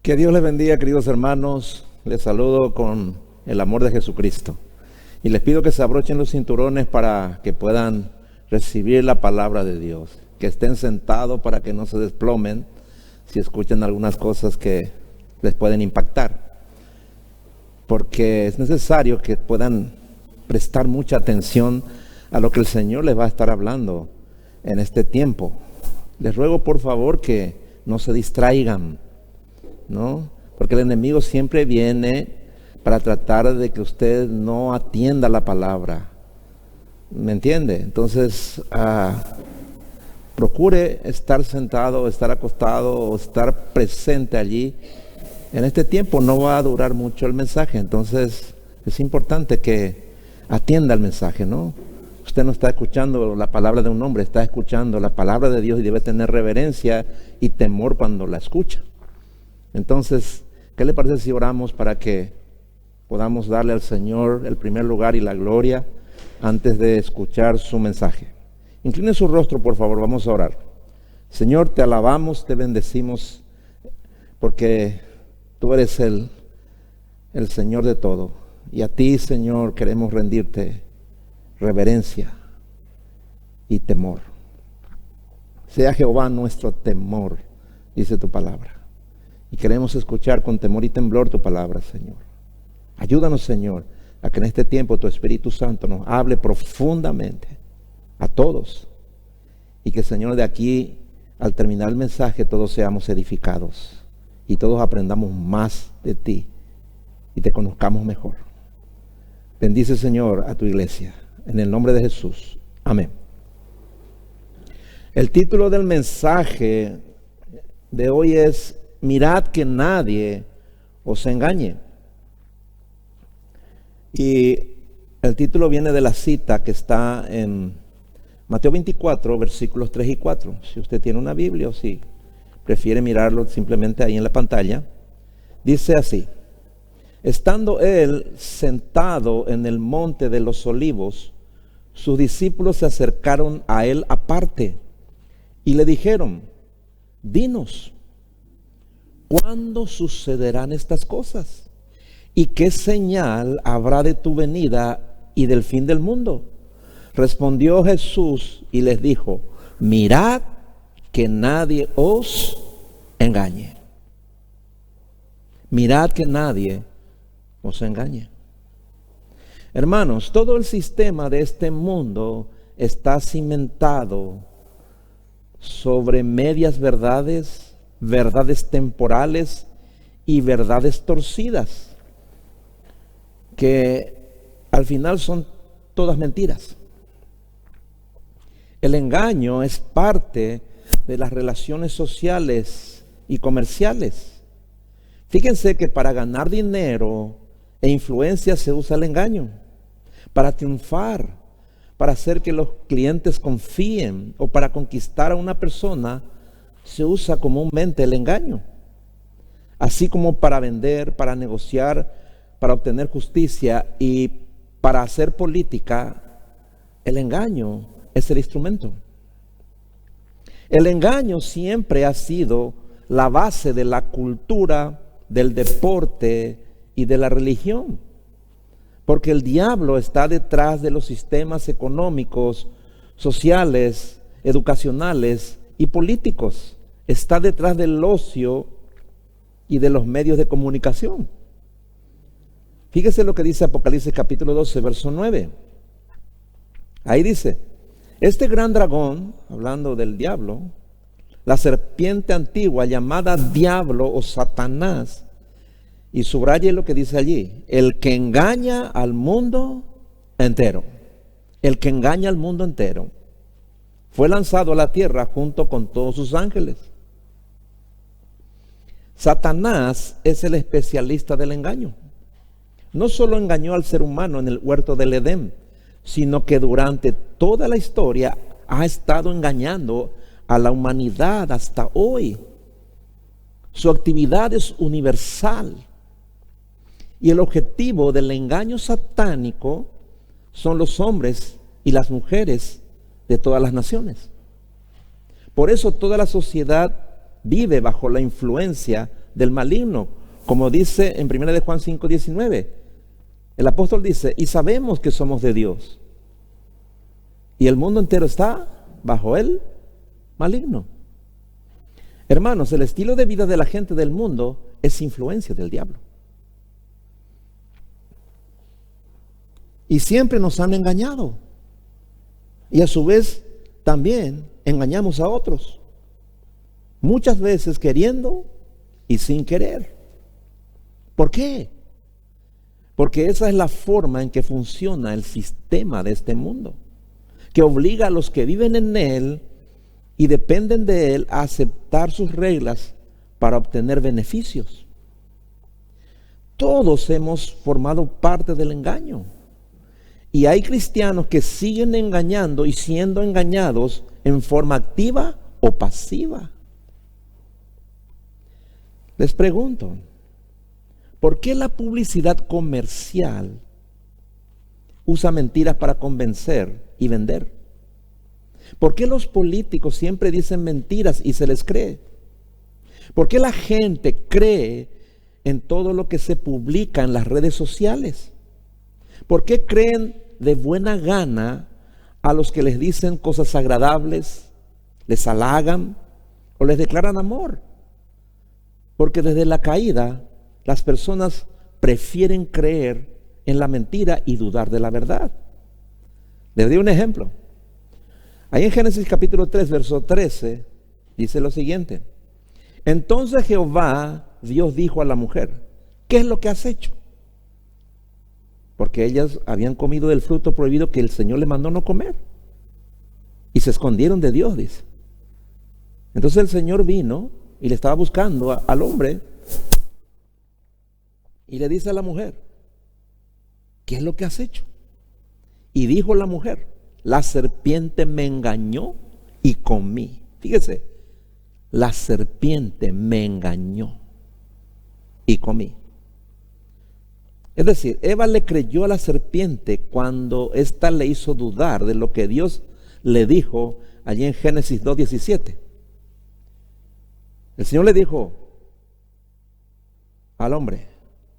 Que Dios les bendiga, queridos hermanos. Les saludo con el amor de Jesucristo. Y les pido que se abrochen los cinturones para que puedan recibir la palabra de Dios. Que estén sentados para que no se desplomen si escuchan algunas cosas que les pueden impactar. Porque es necesario que puedan prestar mucha atención a lo que el Señor les va a estar hablando en este tiempo. Les ruego por favor que no se distraigan, ¿no? Porque el enemigo siempre viene para tratar de que usted no atienda la palabra. ¿Me entiende? Entonces, procure estar sentado, estar acostado o estar presente allí. En este tiempo no va a durar mucho el mensaje, entonces es importante que atienda el mensaje, ¿no? Usted no está escuchando la palabra de un hombre, está escuchando la palabra de Dios y debe tener reverencia y temor cuando la escucha. Entonces, ¿qué le parece si oramos para que podamos darle al Señor el primer lugar y la gloria antes de escuchar su mensaje? Incline su rostro, por favor, vamos a orar. Señor, te alabamos, te bendecimos, porque tú eres el Señor de todo. Y a ti, Señor, queremos rendirte reverencia y temor. Sea Jehová nuestro temor, dice tu palabra. Y queremos escuchar con temor y temblor tu palabra, Señor. Ayúdanos, Señor, a que en este tiempo tu Espíritu Santo nos hable profundamente a todos. Y que, Señor, de aquí, al terminar el mensaje, todos seamos edificados. Y todos aprendamos más de ti y te conozcamos mejor. Bendice, Señor, a tu iglesia. En el nombre de Jesús. Amén. El título del mensaje de hoy es: mirad que nadie os engañe. Y el título viene de la cita que está en Mateo 24, versículos 3 y 4. Si usted tiene una Biblia o si prefiere mirarlo simplemente ahí en la pantalla. Dice así: estando él sentado en el monte de los olivos, sus discípulos se acercaron a él aparte y le dijeron: dinos, ¿cuándo sucederán estas cosas? ¿Y qué señal habrá de tu venida y del fin del mundo? Respondió Jesús y les dijo: mirad que nadie os engañe. Mirad que nadie os engañe. Hermanos, todo el sistema de este mundo está cimentado sobre medias verdades, verdades temporales y verdades torcidas, que al final son todas mentiras. El engaño es parte de las relaciones sociales y comerciales. Fíjense que para ganar dinero e influencia se usa el engaño. Para triunfar, para hacer que los clientes confíen o para conquistar a una persona, se usa comúnmente el engaño. Así como para vender, para negociar, para obtener justicia y para hacer política, el engaño es el instrumento. El engaño siempre ha sido la base de la cultura, del deporte y de la religión. Porque el diablo está detrás de los sistemas económicos, sociales, educacionales y políticos. Está detrás del ocio y de los medios de comunicación. Fíjese lo que dice Apocalipsis capítulo 12, verso 9. Ahí dice: este gran dragón, hablando del diablo, la serpiente antigua llamada diablo o Satanás, y subraye lo que dice allí: el que engaña al mundo entero. El que engaña al mundo entero. Fue lanzado a la tierra junto con todos sus ángeles. Satanás es el especialista del engaño. No solo engañó al ser humano en el huerto del Edén, sino que durante toda la historia ha estado engañando a la humanidad hasta hoy. Su actividad es universal. Y el objetivo del engaño satánico son los hombres y las mujeres de todas las naciones. Por eso toda la sociedad vive bajo la influencia del maligno, como dice en 1 de Juan 5:19. El apóstol dice, y sabemos que somos de Dios, y el mundo entero está bajo el maligno. Hermanos, el estilo de vida de la gente del mundo es influencia del diablo. Y siempre nos han engañado. Y a su vez también engañamos a otros. Muchas veces queriendo y sin querer. ¿Por qué? Porque esa es la forma en que funciona el sistema de este mundo, que obliga a los que viven en él y dependen de él a aceptar sus reglas para obtener beneficios. Todos hemos formado parte del engaño. Y hay cristianos que siguen engañando y siendo engañados en forma activa o pasiva. Les pregunto, ¿por qué la publicidad comercial usa mentiras para convencer y vender? ¿Por qué los políticos siempre dicen mentiras y se les cree? ¿Por qué la gente cree en todo lo que se publica en las redes sociales? ¿Por qué creen de buena gana a los que les dicen cosas agradables, les halagan o les declaran amor? Porque desde la caída las personas prefieren creer en la mentira y dudar de la verdad. Les doy un ejemplo. Ahí en Génesis capítulo 3, verso 13, dice lo siguiente. Entonces Jehová, Dios, dijo a la mujer, ¿qué es lo que has hecho? Porque ellas habían comido del fruto prohibido que el Señor le mandó no comer. Y se escondieron de Dios, dice. Entonces el Señor vino y le estaba buscando al hombre y le dice a la mujer, ¿qué es lo que has hecho? Y dijo la mujer, la serpiente me engañó y comí. Fíjese, la serpiente me engañó y comí. Es decir, Eva le creyó a la serpiente cuando ésta le hizo dudar de lo que Dios le dijo allí en Génesis 2:17. El Señor le dijo al hombre,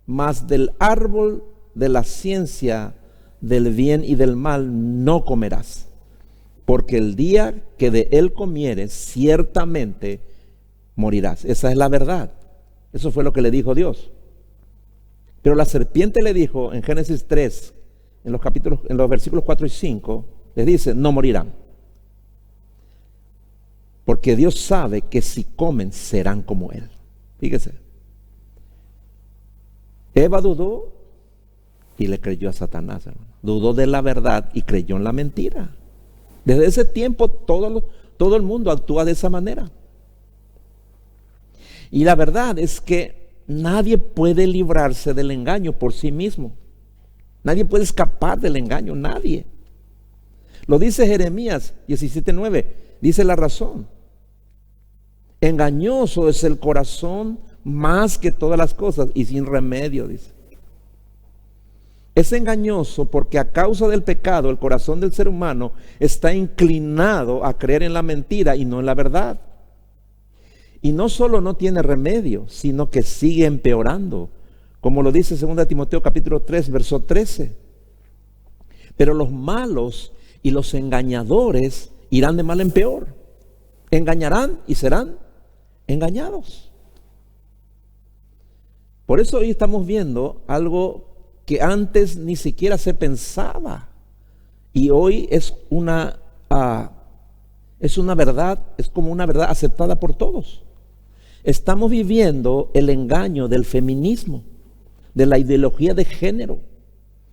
mas del árbol de la ciencia del bien y del mal no comerás, porque el día que de él comieres ciertamente morirás. Esa es la verdad. Eso fue lo que le dijo Dios. Pero la serpiente le dijo en Génesis 3, en los versículos 4 y 5, les dice, no morirán. Porque Dios sabe que si comen serán como Él. Fíjese. Eva dudó y le creyó a Satanás, hermano. Dudó de la verdad y creyó en la mentira. Desde ese tiempo todo el mundo actúa de esa manera. Y la verdad es que nadie puede librarse del engaño por sí mismo. Nadie puede escapar del engaño, nadie. Lo dice Jeremías 17:9, dice la razón. Engañoso es el corazón más que todas las cosas y sin remedio, dice. Es engañoso porque a causa del pecado el corazón del ser humano está inclinado a creer en la mentira y no en la verdad. Y no solo no tiene remedio, sino que sigue empeorando, como lo dice 2 Timoteo capítulo 3, verso 13. Pero los malos y los engañadores irán de mal en peor. Engañarán y serán engañados. Por eso hoy estamos viendo algo que antes ni siquiera se pensaba. Y hoy es una verdad, es como una verdad aceptada por todos. Estamos viviendo el engaño del feminismo, de la ideología de género,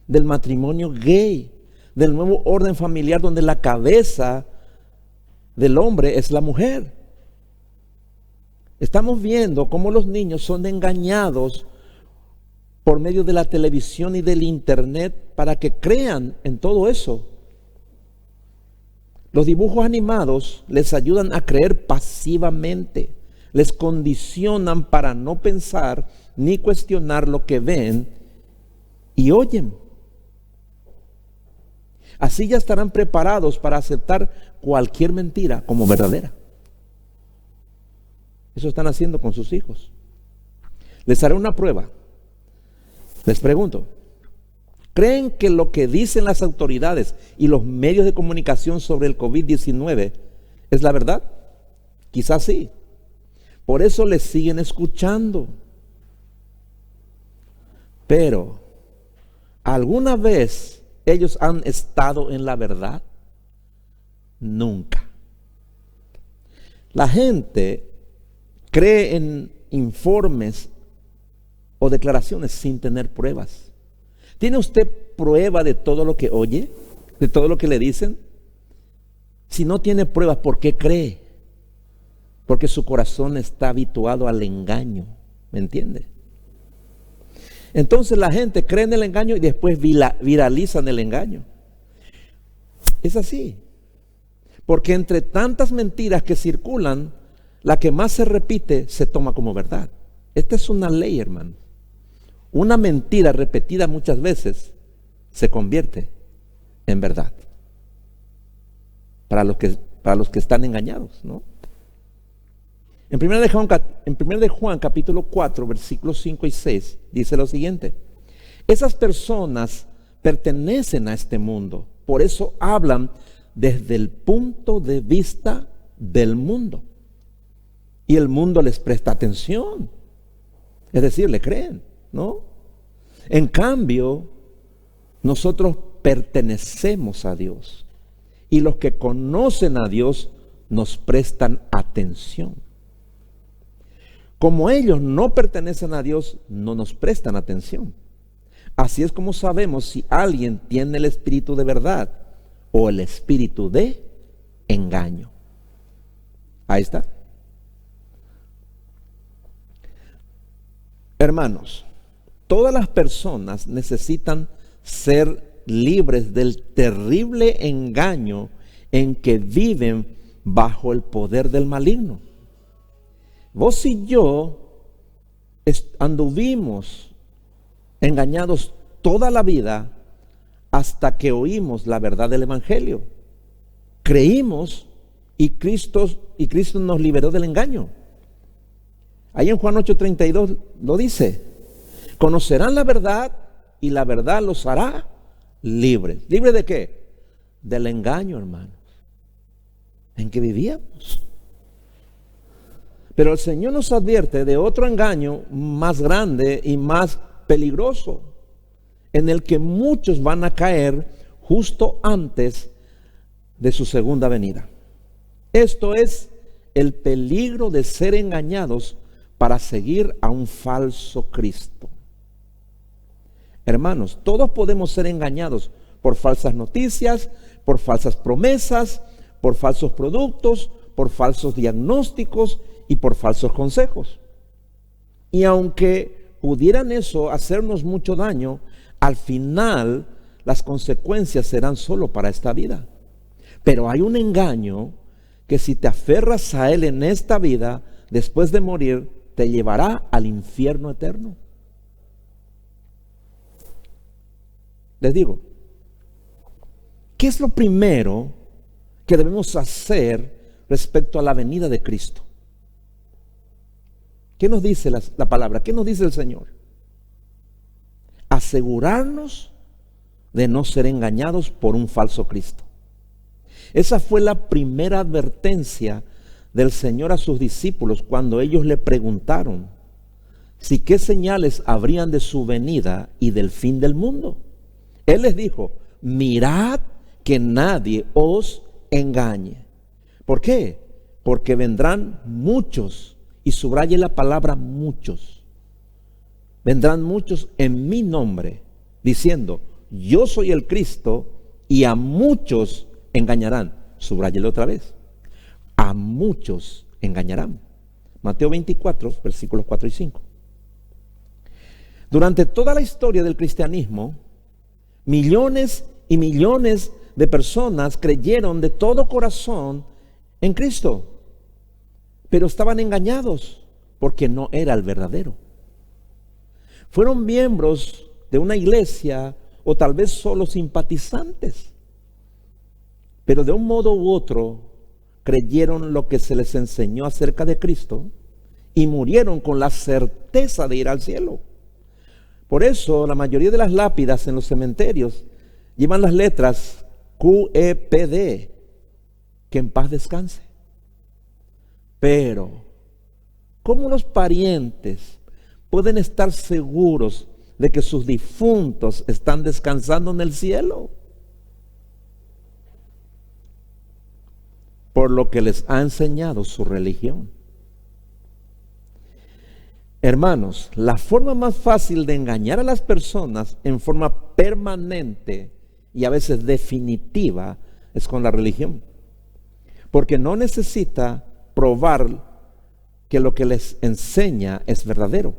del matrimonio gay, del nuevo orden familiar donde la cabeza del hombre es la mujer. Estamos viendo cómo los niños son engañados por medio de la televisión y del internet para que crean en todo eso. Los dibujos animados les ayudan a creer pasivamente, les condicionan para no pensar ni cuestionar lo que ven y oyen. Así ya estarán preparados para aceptar cualquier mentira como verdadera. Eso están haciendo con sus hijos. Les haré una prueba. Les pregunto, ¿creen que lo que dicen las autoridades y los medios de comunicación sobre el COVID-19 es la verdad? Quizás sí. Por eso les siguen escuchando. Pero, ¿alguna vez ellos han estado en la verdad? Nunca. La gente cree en informes o declaraciones sin tener pruebas. ¿Tiene usted prueba de todo lo que oye? ¿De todo lo que le dicen? Si no tiene pruebas, ¿por qué cree? Porque su corazón está habituado al engaño. ¿Me entiende? Entonces la gente cree en el engaño y después viralizan el engaño. Es así. Porque entre tantas mentiras que circulan, la que más se repite se toma como verdad. Esta es una ley, hermano. Una mentira repetida muchas veces se convierte en verdad. Para los que están engañados, ¿no? En 1 de Juan capítulo 4, versículos 5 y 6, dice lo siguiente: esas personas pertenecen a este mundo, por eso hablan desde el punto de vista del mundo. Y el mundo les presta atención. Es decir, le creen, ¿no? En cambio, nosotros pertenecemos a Dios. Y los que conocen a Dios nos prestan atención. Como ellos no pertenecen a Dios, no nos prestan atención. Así es como sabemos si alguien tiene el espíritu de verdad o el espíritu de engaño. Ahí está. Hermanos, todas las personas necesitan ser libres del terrible engaño en que viven bajo el poder del maligno. Vos y yo anduvimos engañados toda la vida hasta que oímos la verdad del Evangelio. Creímos y Cristo nos liberó del engaño. Ahí en Juan 8:32 lo dice: conocerán la verdad y la verdad los hará libres. ¿Libres de qué? Del engaño, hermanos, en que vivíamos. Pero el Señor nos advierte de otro engaño más grande y más peligroso, en el que muchos van a caer justo antes de su segunda venida. Esto es el peligro de ser engañados para seguir a un falso Cristo. Hermanos, todos podemos ser engañados por falsas noticias, por falsas promesas, por falsos productos, por falsos diagnósticos y por falsos consejos. Y aunque pudieran eso hacernos mucho daño, al final las consecuencias serán solo para esta vida. Pero hay un engaño que si te aferras a él en esta vida, después de morir, te llevará al infierno eterno. Les digo, ¿qué es lo primero que debemos hacer respecto a la venida de Cristo? ¿Qué nos dice la palabra? ¿Qué nos dice el Señor? Asegurarnos de no ser engañados por un falso Cristo. Esa fue la primera advertencia del Señor a sus discípulos cuando ellos le preguntaron si qué señales habrían de su venida y del fin del mundo. Él les dijo: mirad que nadie os engañe. ¿Por qué? Porque vendrán muchos, y subraye la palabra muchos. Vendrán muchos en mi nombre, diciendo: yo soy el Cristo, y a muchos engañarán. Subráyelo otra vez. A muchos engañarán. Mateo 24, versículos 4 y 5. Durante toda la historia del cristianismo, millones y millones de personas creyeron de todo corazón en Cristo, pero estaban engañados porque no era el verdadero. Fueron miembros de una iglesia o tal vez solo simpatizantes, pero de un modo u otro creyeron lo que se les enseñó acerca de Cristo y murieron con la certeza de ir al cielo. Por eso la mayoría de las lápidas en los cementerios llevan las letras QEPD, que en paz descanse. Pero, ¿cómo los parientes pueden estar seguros de que sus difuntos están descansando en el cielo? Por lo que les ha enseñado su religión. Hermanos, la forma más fácil de engañar a las personas en forma permanente y a veces definitiva es con la religión. Porque no necesita probar que lo que les enseña es verdadero,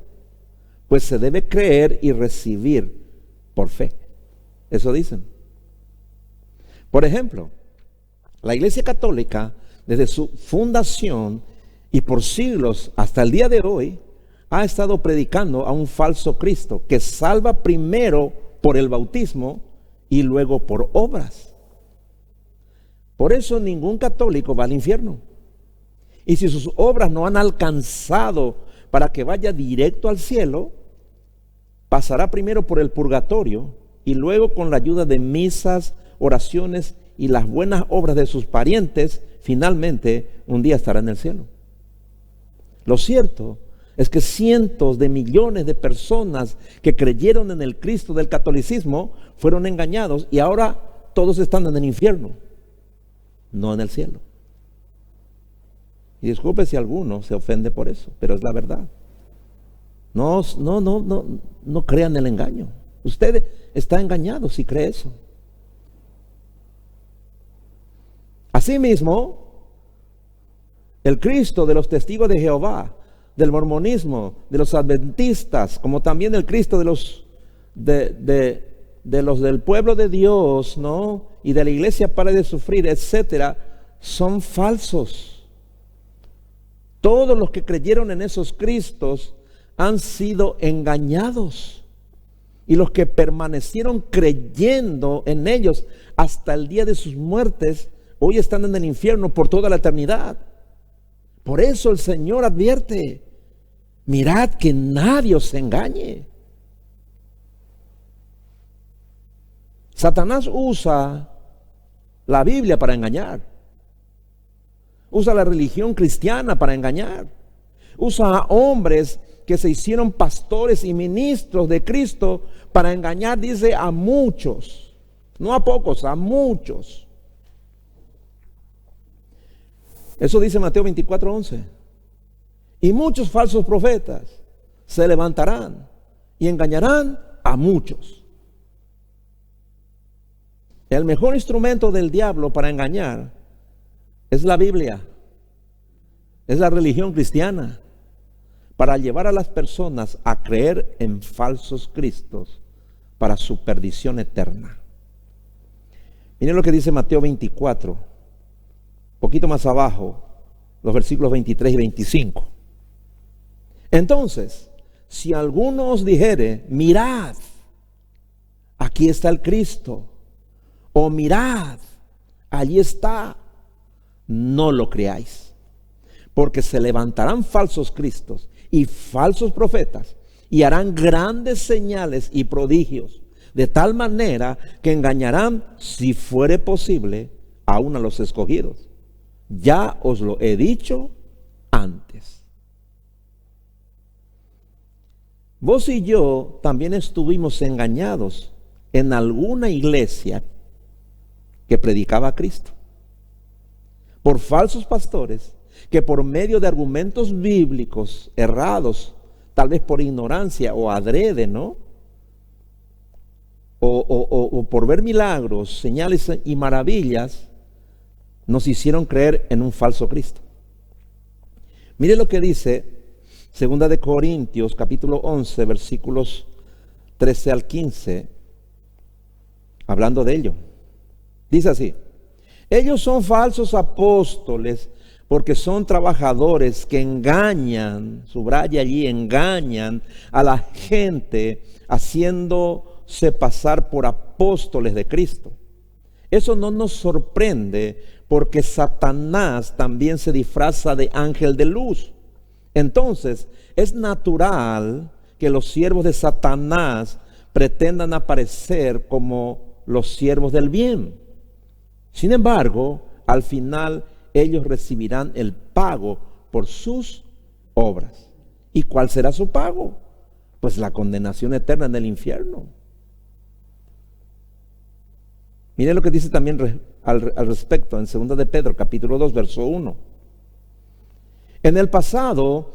pues se debe creer y recibir por fe. Eso dicen. Por ejemplo, la Iglesia Católica, desde su fundación y por siglos hasta el día de hoy, ha estado predicando a un falso Cristo que salva primero por el bautismo y luego por obras. Por eso ningún católico va al infierno. Y si sus obras no han alcanzado para que vaya directo al cielo, pasará primero por el purgatorio y luego, con la ayuda de misas, oraciones y las buenas obras de sus parientes, finalmente un día estará en el cielo. Lo cierto es que cientos de millones de personas que creyeron en el Cristo del catolicismo fueron engañados y ahora todos están en el infierno, no en el cielo. Y disculpe si alguno se ofende por eso, pero es la verdad. No crean el engaño. Usted está engañado si cree eso. Asimismo, el Cristo de los testigos de Jehová, del mormonismo, de los adventistas, como también el Cristo de los del pueblo de Dios, ¿no? Y de la iglesia para de sufrir, etcétera, son falsos. Todos los que creyeron en esos Cristos han sido engañados. Y los que permanecieron creyendo en ellos hasta el día de sus muertes, hoy están en el infierno por toda la eternidad. Por eso el Señor advierte: mirad que nadie os engañe. Satanás usa la Biblia para engañar. Usa la religión cristiana para engañar. Usa a hombres que se hicieron pastores y ministros de Cristo para engañar, dice, a muchos. No a pocos, a muchos. Eso dice Mateo 24:11. Y muchos falsos profetas se levantarán y engañarán a muchos. El mejor instrumento del diablo para engañar es la Biblia, es la religión cristiana, para llevar a las personas a creer en falsos cristos para su perdición eterna. Miren lo que dice Mateo 24, poquito más abajo, los versículos 23 y 25. Entonces, si alguno os dijere: mirad, aquí está el Cristo, o mirad, allí está, no lo creáis, porque se levantarán falsos cristos y falsos profetas y harán grandes señales y prodigios, de tal manera que engañarán, si fuere posible, aún a los escogidos. Ya os lo he dicho antes. Vos y yo también estuvimos engañados en alguna iglesia que predicaba a Cristo, por falsos pastores que por medio de argumentos bíblicos errados, tal vez por ignorancia o adrede, ¿no? O por ver milagros, señales y maravillas, nos hicieron creer en un falso Cristo. Mire lo que dice 2 de Corintios capítulo 11 versículos 13 al 15, hablando de ello. Dice así: ellos son falsos apóstoles porque son trabajadores que engañan, subraya allí, engañan a la gente haciéndose pasar por apóstoles de Cristo. Eso no nos sorprende porque Satanás también se disfraza de ángel de luz. Entonces, es natural que los siervos de Satanás pretendan aparecer como los siervos del bien. Sin embargo, al final ellos recibirán el pago por sus obras. ¿Y cuál será su pago? Pues la condenación eterna en el infierno. Miren lo que dice también al respecto en 2 de Pedro, capítulo 2, verso 1. En el pasado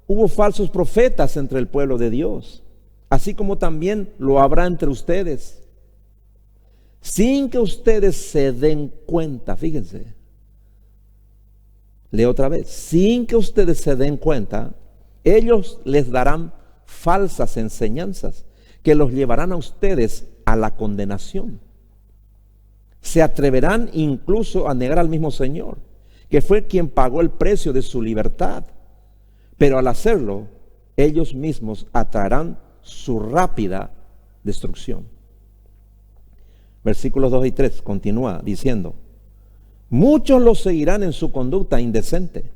hubo falsos profetas entre el pueblo de Dios, así como también lo habrá entre ustedes, sin que ustedes se den cuenta. Fíjense, leo otra vez, sin que ustedes se den cuenta, ellos les darán falsas enseñanzas que los llevarán a ustedes a la condenación. Se atreverán incluso a negar al mismo Señor, que fue quien pagó el precio de su libertad. Pero al hacerlo, ellos mismos atraerán su rápida destrucción. Versículos 2 y 3 continúa diciendo: muchos los seguirán en su conducta indecente.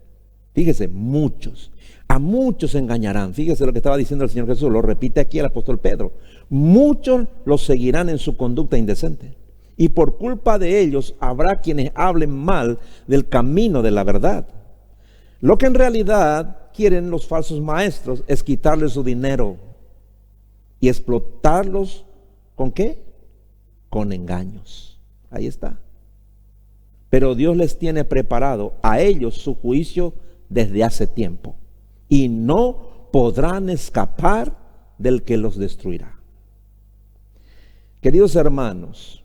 Fíjese, muchos. A muchos engañarán. Fíjese lo que estaba diciendo el Señor Jesús, lo repite aquí el apóstol Pedro. Muchos los seguirán en su conducta indecente. Y por culpa de ellos habrá quienes hablen mal del camino de la verdad. Lo que en realidad quieren los falsos maestros es quitarles su dinero y explotarlos. ¿Con qué? Con engaños. Ahí está. Pero Dios les tiene preparado a ellos su juicio desde hace tiempo, y no podrán escapar del que los destruirá. Queridos hermanos,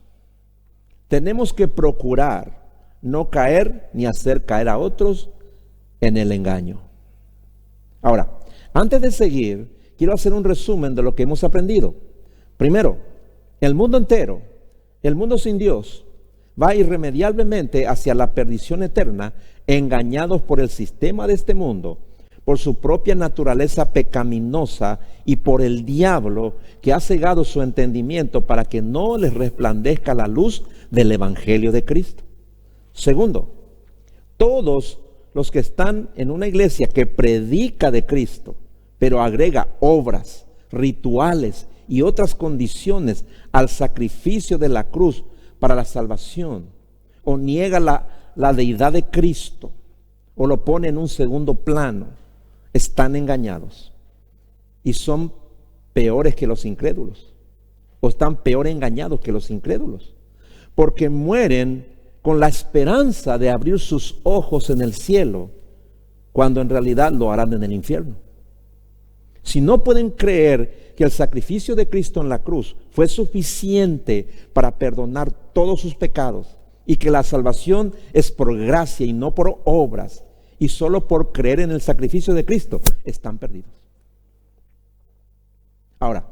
tenemos que procurar no caer ni hacer caer a otros en el engaño. Ahora, antes de seguir, quiero hacer un resumen de lo que hemos aprendido. Primero, el mundo entero, el mundo sin Dios, va irremediablemente hacia la perdición eterna, engañados por el sistema de este mundo, por su propia naturaleza pecaminosa y por el diablo que ha cegado su entendimiento para que no les resplandezca la luz del Evangelio de Cristo. Segundo, todos los que están en una iglesia que predica de Cristo, pero agrega obras, rituales y otras condiciones al sacrificio de la cruz para la salvación, o niega la deidad de Cristo, o lo pone en un segundo plano, están engañados y son peores que los incrédulos, o están peor engañados que los incrédulos, porque mueren con la esperanza de abrir sus ojos en el cielo, cuando en realidad lo harán en el infierno. Si no pueden creer que el sacrificio de Cristo en la cruz fue suficiente para perdonar todos sus pecados, y que la salvación es por gracia y no por obras, y solo por creer en el sacrificio de Cristo, están perdidos. Ahora,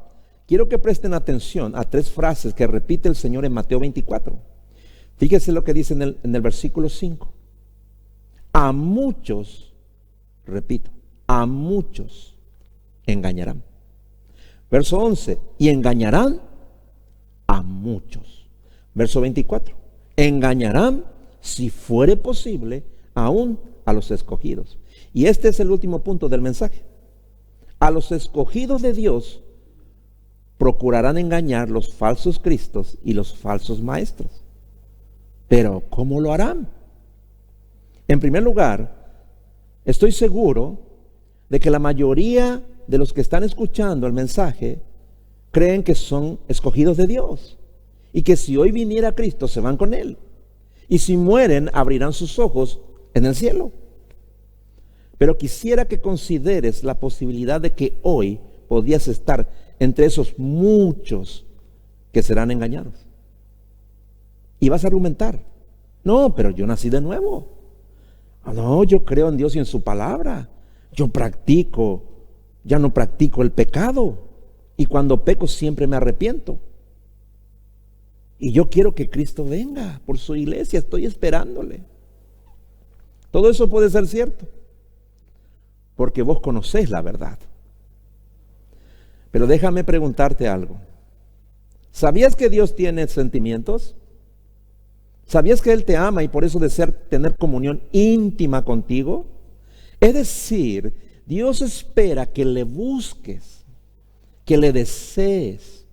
quiero que presten atención a tres frases que repite el Señor en Mateo 24. Fíjese lo que dice en el versículo 5. A muchos, repito, a muchos engañarán. Verso 11, y engañarán a muchos. Verso 24, engañarán, si fuere posible, aún a los escogidos. Y este es el último punto del mensaje. A los escogidos de Dios procurarán engañar los falsos cristos y los falsos maestros. Pero ¿cómo lo harán? En primer lugar, estoy seguro de que la mayoría de los que están escuchando el mensaje creen que son escogidos de Dios, y que si hoy viniera Cristo se van con Él, y si mueren abrirán sus ojos en el cielo. Pero quisiera que consideres la posibilidad de que hoy podías estar entre esos muchos que serán engañados. Y vas a argumentar: no, pero yo nací de nuevo. No, yo creo en Dios y en su palabra. Yo ya no practico el pecado. Y cuando peco siempre me arrepiento. Y yo quiero que Cristo venga por su iglesia, estoy esperándole. Todo eso puede ser cierto, porque vos conocés la verdad. Pero déjame preguntarte algo. ¿Sabías que Dios tiene sentimientos? ¿Sabías que Él te ama y por eso desea tener comunión íntima contigo? Es decir, Dios espera que le busques, que le desees,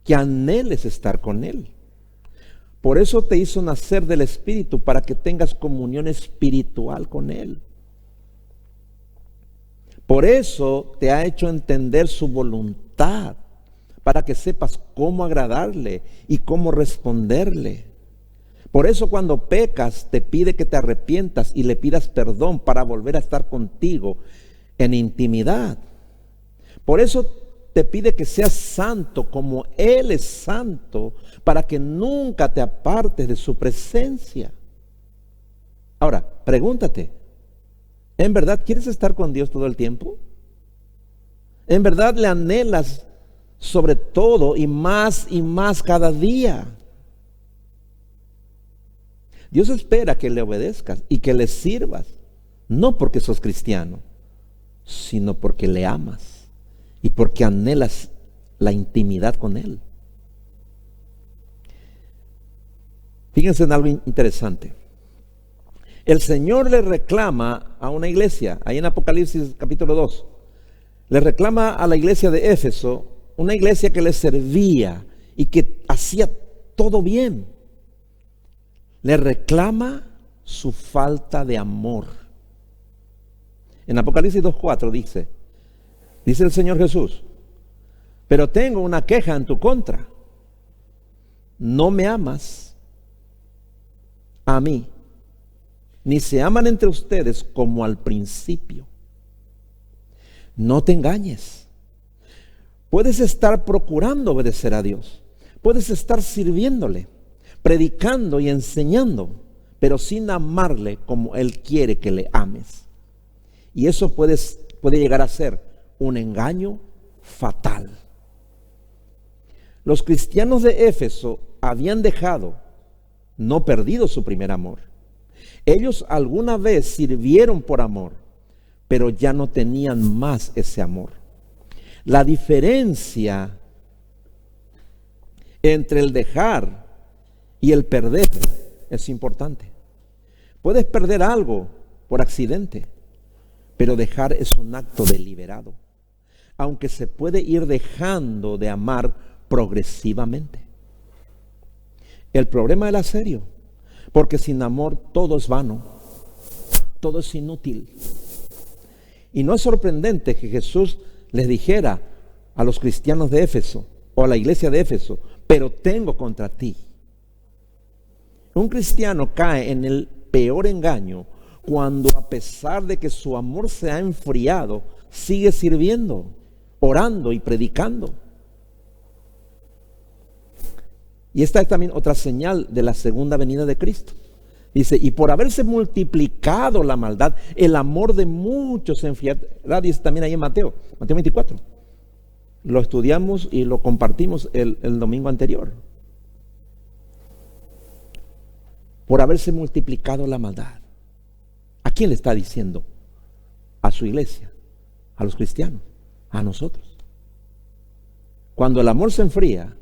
que anheles estar con Él. Por eso te hizo nacer del Espíritu, para que tengas comunión espiritual con Él. Por eso te ha hecho entender su voluntad, para que sepas cómo agradarle y cómo responderle. Por eso cuando pecas te pide que te arrepientas y le pidas perdón para volver a estar contigo en intimidad. Por eso te pide que seas santo como Él es santo, para que nunca te apartes de su presencia. Ahora, pregúntate, ¿en verdad quieres estar con Dios todo el tiempo? ¿En verdad le anhelas sobre todo y más cada día? Dios espera que le obedezcas y que le sirvas, no porque sos cristiano, sino porque le amas y porque anhelas la intimidad con Él. Fíjense en algo interesante. El Señor le reclama a una iglesia, ahí en Apocalipsis capítulo 2, le reclama a la iglesia de Éfeso, una iglesia que le servía y que hacía todo bien. Le reclama su falta de amor. En Apocalipsis 2:4 dice el Señor Jesús: pero tengo una queja en tu contra. No me amas a mí, ni se aman entre ustedes como al principio. No te engañes. Puedes estar procurando obedecer a Dios, puedes estar sirviéndole, predicando y enseñando, pero sin amarle como Él quiere que le ames. Y eso puede llegar a ser un engaño fatal. Los cristianos de Éfeso habían dejado, no perdido, su primer amor. Ellos alguna vez sirvieron por amor, pero ya no tenían más ese amor. La diferencia entre el dejar y el perder es importante. Puedes perder algo por accidente, pero dejar es un acto deliberado, aunque se puede ir dejando de amar progresivamente. El problema era serio, porque sin amor todo es vano, todo es inútil. Y no es sorprendente que Jesús les dijera a los cristianos de Éfeso, o a la iglesia de Éfeso: pero tengo contra ti. Un cristiano cae en el peor engaño cuando, a pesar de que su amor se ha enfriado, sigue sirviendo, orando y predicando. Y esta es también otra señal de la segunda venida de Cristo. Dice: y por haberse multiplicado la maldad, el amor de muchos se enfriará. Dice también ahí en Mateo 24. Lo estudiamos y lo compartimos el domingo anterior. Por haberse multiplicado la maldad. ¿A quién le está diciendo? A su iglesia, a los cristianos, a nosotros. Cuando el amor se enfría,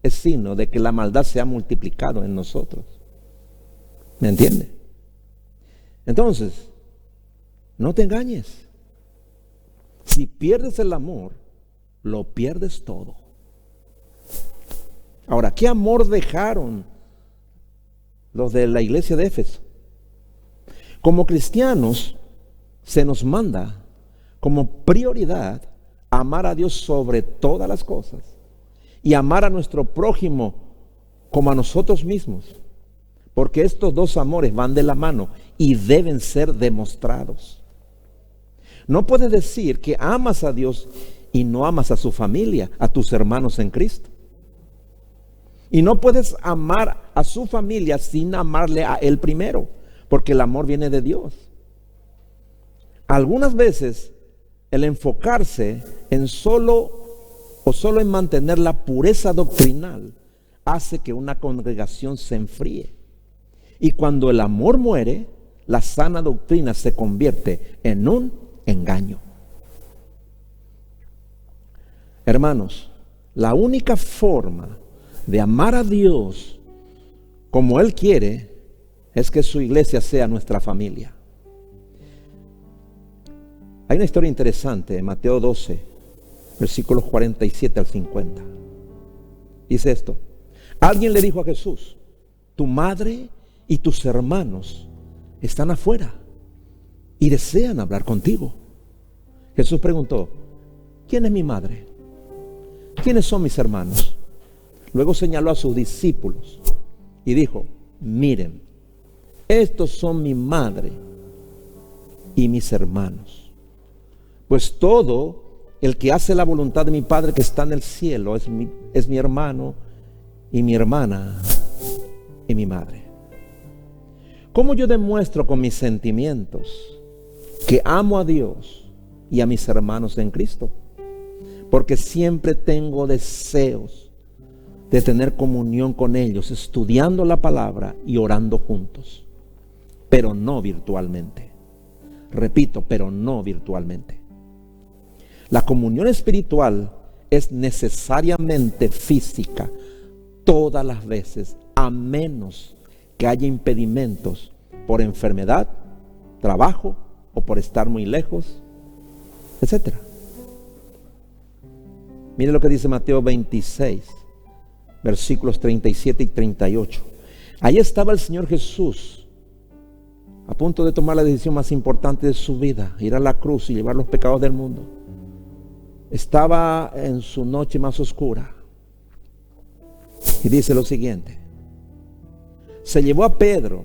es signo de que la maldad se ha multiplicado en nosotros. ¿Me entiende? Entonces, no te engañes. Si pierdes el amor, lo pierdes todo. Ahora, ¿qué amor dejaron los de la iglesia de Éfeso? Como cristianos, se nos manda como prioridad amar a Dios sobre todas las cosas y amar a nuestro prójimo como a nosotros mismos, porque estos dos amores van de la mano y deben ser demostrados. No puedes decir que amas a Dios y no amas a su familia, a tus hermanos en Cristo. Y no puedes amar a su familia sin amarle a Él primero, porque el amor viene de Dios. Algunas veces el enfocarse en solo en mantener la pureza doctrinal hace que una congregación se enfríe. Y cuando el amor muere, la sana doctrina se convierte en un engaño. Hermanos, la única forma de amar a Dios como Él quiere es que su iglesia sea nuestra familia. Hay una historia interesante en Mateo 12, versículos 47 al 50. Dice esto: alguien le dijo a Jesús: tu madre y tus hermanos están afuera y desean hablar contigo. Jesús preguntó: ¿quién es mi madre? ¿Quiénes son mis hermanos? Luego señaló a sus discípulos y dijo: miren, estos son mi madre y mis hermanos. Pues todo el que hace la voluntad de mi Padre que está en el cielo es mi hermano y mi hermana y mi madre. ¿Cómo yo demuestro con mis sentimientos que amo a Dios y a mis hermanos en Cristo? Porque siempre tengo deseos de tener comunión con ellos, estudiando la palabra y orando juntos, pero no virtualmente. Repito, pero no virtualmente. La comunión espiritual es necesariamente física todas las veces, a menos que haya impedimentos por enfermedad, trabajo o por estar muy lejos, etc. Mire lo que dice Mateo 26, versículos 37 y 38. Ahí estaba el Señor Jesús, a punto de tomar la decisión más importante de su vida, ir a la cruz y llevar los pecados del mundo. Estaba en su noche más oscura. Y dice lo siguiente: se llevó a Pedro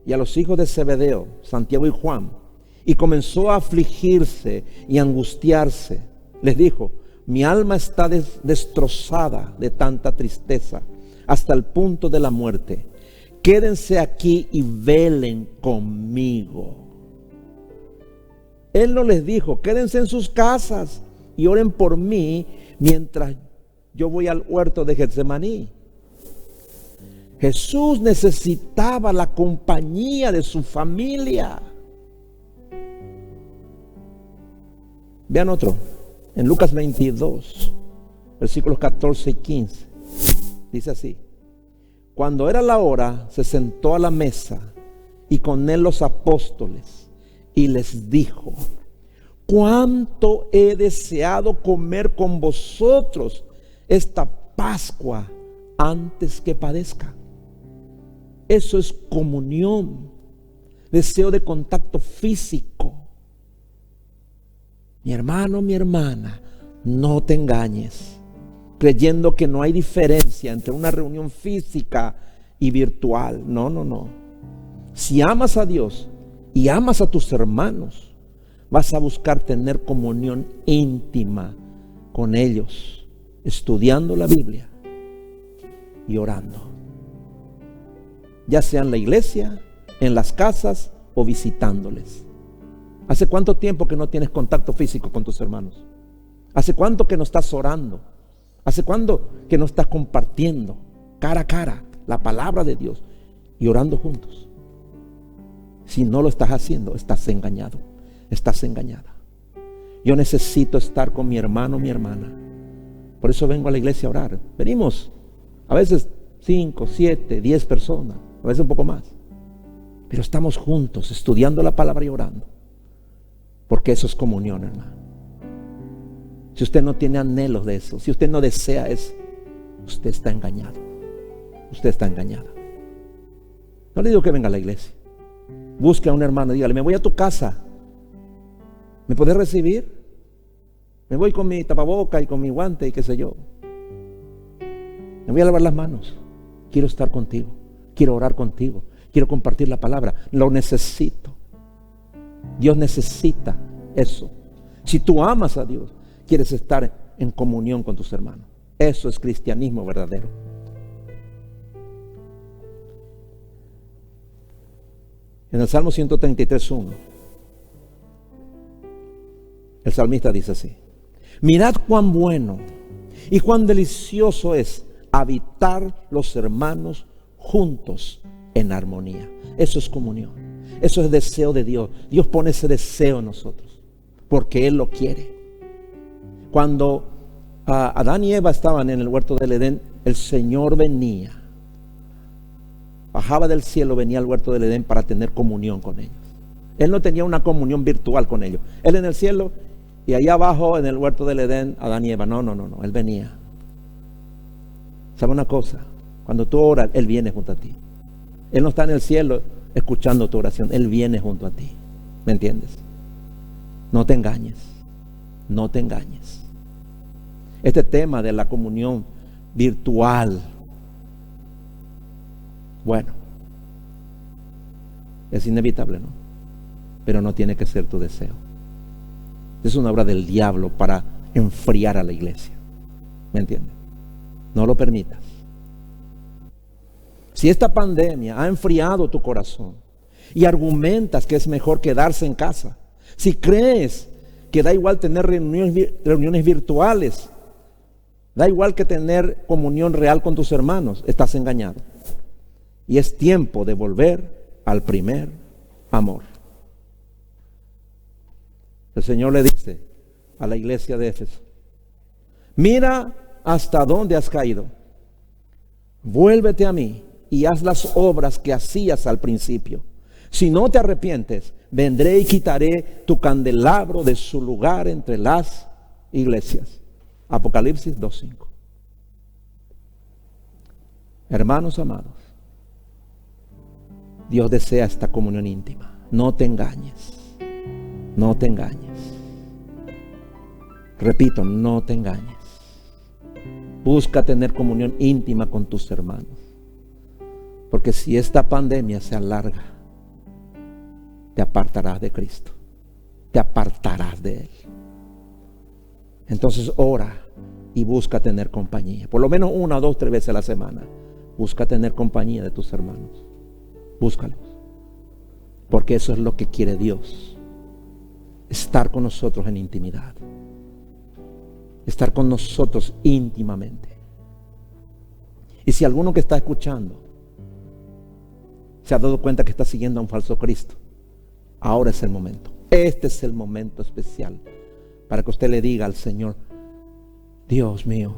y a los hijos de Zebedeo, Santiago y Juan, y comenzó a afligirse y angustiarse. Les dijo: mi alma está destrozada de tanta tristeza, hasta el punto de la muerte. Quédense aquí y velen conmigo. Él no les dijo: quédense en sus casas y oren por mí mientras yo voy al huerto de Getsemaní. Jesús necesitaba la compañía de su familia. Vean otro, en Lucas 22, versículos 14 y 15. Dice así: cuando era la hora, se sentó a la mesa y con él los apóstoles. Y les dijo: cuánto he deseado comer con vosotros esta Pascua antes que padezca. Eso es comunión, deseo de contacto físico. Mi hermano, mi hermana, no te engañes creyendo que no hay diferencia entre una reunión física y virtual. No, no, no. Si amas a Dios y amas a tus hermanos, vas a buscar tener comunión íntima con ellos, estudiando la Biblia y orando, ya sea en la iglesia, en las casas o visitándoles. ¿Hace cuánto tiempo que no tienes contacto físico con tus hermanos? ¿Hace cuánto que no estás orando? ¿Hace cuánto que no estás compartiendo cara a cara la palabra de Dios y orando juntos? Si no lo estás haciendo, estás engañado, estás engañada. Yo necesito estar con mi hermano, mi hermana. Por eso vengo a la iglesia a orar. Venimos a veces 5, 7, 10 personas, a veces un poco más. Pero estamos juntos estudiando la palabra y orando. Porque eso es comunión, hermano. Si usted no tiene anhelos de eso, si usted no desea eso, usted está engañado. Usted está engañada. No le digo que venga a la iglesia. Busque a un hermano, dígale: me voy a tu casa, ¿me puedes recibir? Me voy con mi tapaboca y con mi guante y qué sé yo. Me voy a lavar las manos. Quiero estar contigo, quiero orar contigo, quiero compartir la palabra. Lo necesito. Dios necesita eso. Si tú amas a Dios, quieres estar en comunión con tus hermanos. Eso es cristianismo verdadero. En el Salmo 133:1, el salmista dice así: mirad cuán bueno y cuán delicioso es habitar los hermanos juntos en armonía. Eso es comunión. Eso es deseo de Dios. Dios pone ese deseo en nosotros porque Él lo quiere. Cuando Adán y Eva estaban en el huerto del Edén, el Señor venía, bajaba del cielo, venía al huerto del Edén para tener comunión con ellos. Él no tenía una comunión virtual con ellos. Él en el cielo y allá abajo en el huerto del Edén, Adán y Eva. No. Él venía. ¿Sabe una cosa? Cuando tú oras, Él viene junto a ti. Él no está en el cielo escuchando tu oración. Él viene junto a ti. ¿Me entiendes? No te engañes. No te engañes. Este tema de la comunión virtual, bueno, es inevitable, ¿no? Pero no tiene que ser tu deseo. Es una obra del diablo para enfriar a la iglesia. ¿Me entiendes? No lo permitas. Si esta pandemia ha enfriado tu corazón y argumentas que es mejor quedarse en casa, si crees que da igual tener reuniones virtuales, da igual que tener comunión real con tus hermanos, estás engañado. Y es tiempo de volver al primer amor. El Señor le dice a la iglesia de Éfeso: mira hasta dónde has caído. Vuélvete a mí y haz las obras que hacías al principio. Si no te arrepientes, vendré y quitaré tu candelabro de su lugar entre las iglesias. Apocalipsis 2:5. Hermanos amados, Dios desea esta comunión íntima. No te engañes. No te engañes. Repito, no te engañes. Busca tener comunión íntima con tus hermanos. Porque si esta pandemia se alarga, te apartarás de Cristo. Te apartarás de Él. Entonces ora y busca tener compañía. Por lo menos 1, 2, 3 veces a la semana. Busca tener compañía de tus hermanos. Búscalos. Porque eso es lo que quiere Dios. Estar con nosotros en intimidad. Estar con nosotros íntimamente. Y si alguno que está escuchando se ha dado cuenta que está siguiendo a un falso Cristo, ahora es el momento. Este es el momento especial para que usted le diga al Señor: Dios mío,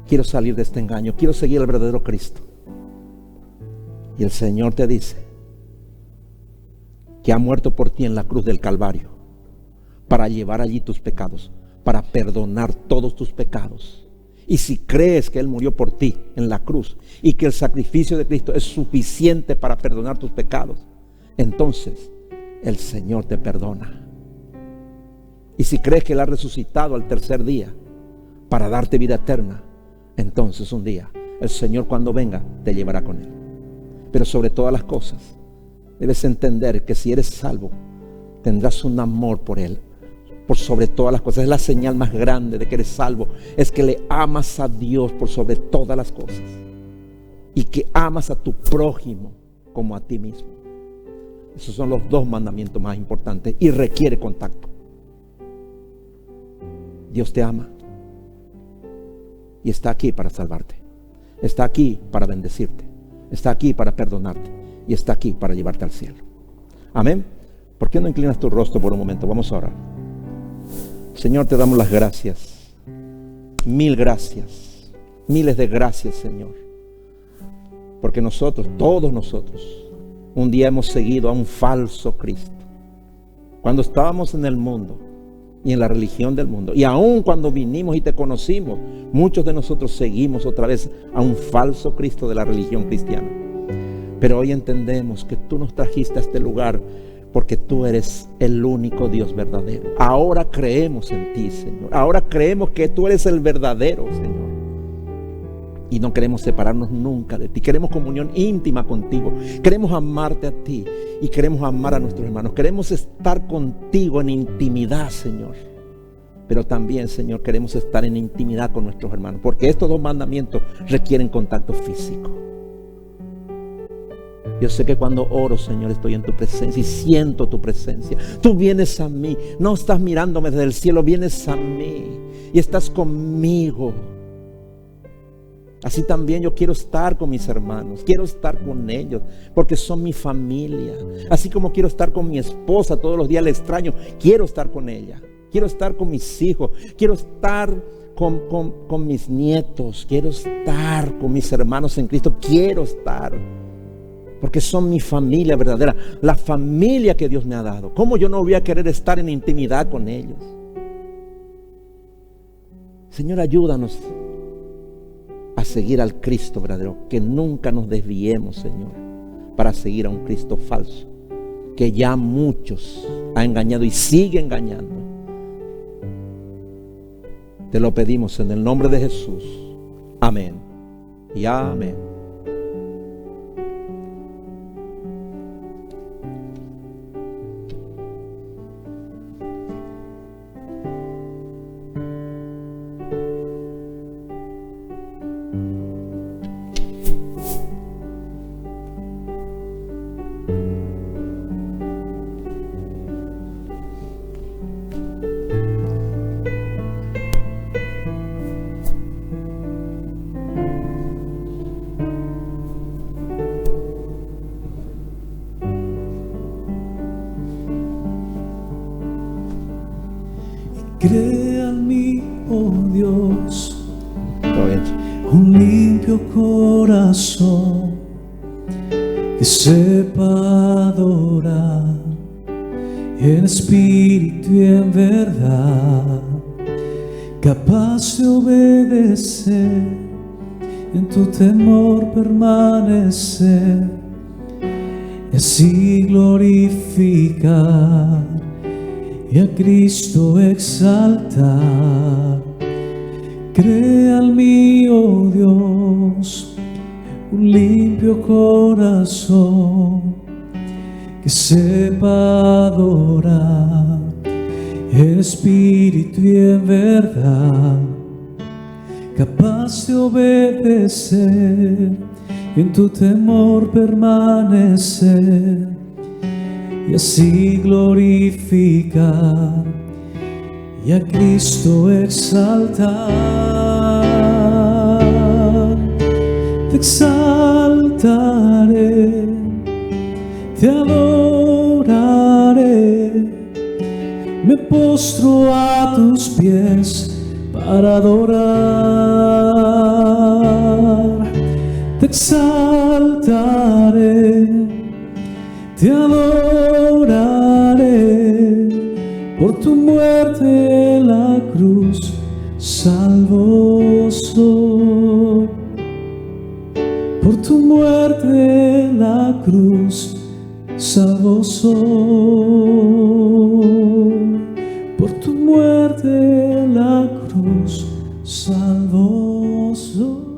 quiero salir de este engaño, quiero seguir al verdadero Cristo. Y el Señor te dice que ha muerto por ti en la cruz del Calvario para llevar allí tus pecados, para perdonar todos tus pecados. Y si crees que Él murió por ti en la cruz y que el sacrificio de Cristo es suficiente para perdonar tus pecados, entonces el Señor te perdona. Y si crees que Él ha resucitado al tercer día para darte vida eterna, entonces un día el Señor, cuando venga, te llevará con Él. Pero sobre todas las cosas, debes entender que si eres salvo, tendrás un amor por Él, por sobre todas las cosas. Es la señal más grande de que eres salvo, es que le amas a Dios por sobre todas las cosas y que amas a tu prójimo como a ti mismo. Esos son los 2 mandamientos más importantes y requiere contacto. Dios te ama y está aquí para salvarte. Está aquí para bendecirte. Está aquí para perdonarte y está aquí para llevarte al cielo. Amén. ¿Por qué no inclinas tu rostro por un momento? Vamos a orar. Señor, te damos las gracias. Mil gracias. Miles de gracias, Señor. Porque nosotros, todos nosotros, un día hemos seguido a un falso Cristo. Cuando estábamos en el mundo y en la religión del mundo, y aún cuando vinimos y te conocimos, muchos de nosotros seguimos otra vez a un falso Cristo de la religión cristiana. Pero hoy entendemos que tú nos trajiste a este lugar porque tú eres el único Dios verdadero. Ahora creemos en ti, Señor. Ahora creemos que tú eres el verdadero, Señor. Y no queremos separarnos nunca de ti. Queremos comunión íntima contigo. Queremos amarte a ti y queremos amar a nuestros hermanos. Queremos estar contigo en intimidad, Señor. Pero también, Señor, queremos estar en intimidad con nuestros hermanos, porque estos 2 mandamientos requieren contacto físico. Yo sé que cuando oro, Señor, estoy en tu presencia y siento tu presencia. Tú vienes a mí, no estás mirándome desde el cielo, vienes a mí y estás conmigo. Así también yo quiero estar con mis hermanos, quiero estar con ellos, porque son mi familia. Así como quiero estar con mi esposa, todos los días la extraño, quiero estar con ella. Quiero estar con mis hijos, quiero estar con mis nietos, quiero estar con mis hermanos en Cristo, quiero estar. porque son mi familia verdadera, la familia que Dios me ha dado. ¿Cómo yo no voy a querer estar en intimidad con ellos? Señor, ayúdanos a seguir al Cristo verdadero, que nunca nos desviemos, Señor, para seguir a un Cristo falso, que ya muchos ha engañado y sigue engañando. Te lo pedimos en el nombre de Jesús. Amén y amén. Crea en mí, oh Dios, Todo bien. un limpio corazón que sepa adorar en espíritu y en verdad, capaz de obedecer, en tu temor permanecer y así glorificar y a Cristo exaltar. Crea en mí, oh Dios, un limpio corazón que sepa adorar en espíritu y en verdad, capaz de obedecer, en tu temor permanecer y así glorificar y a Cristo exaltar. Te exaltaré, te adoraré, me postro a tus pies para adorar. Te exaltaré, te adoraré, por tu muerte en la cruz salvo soy. Por tu muerte en la cruz salvo soy. Por tu muerte en la cruz salvo soy.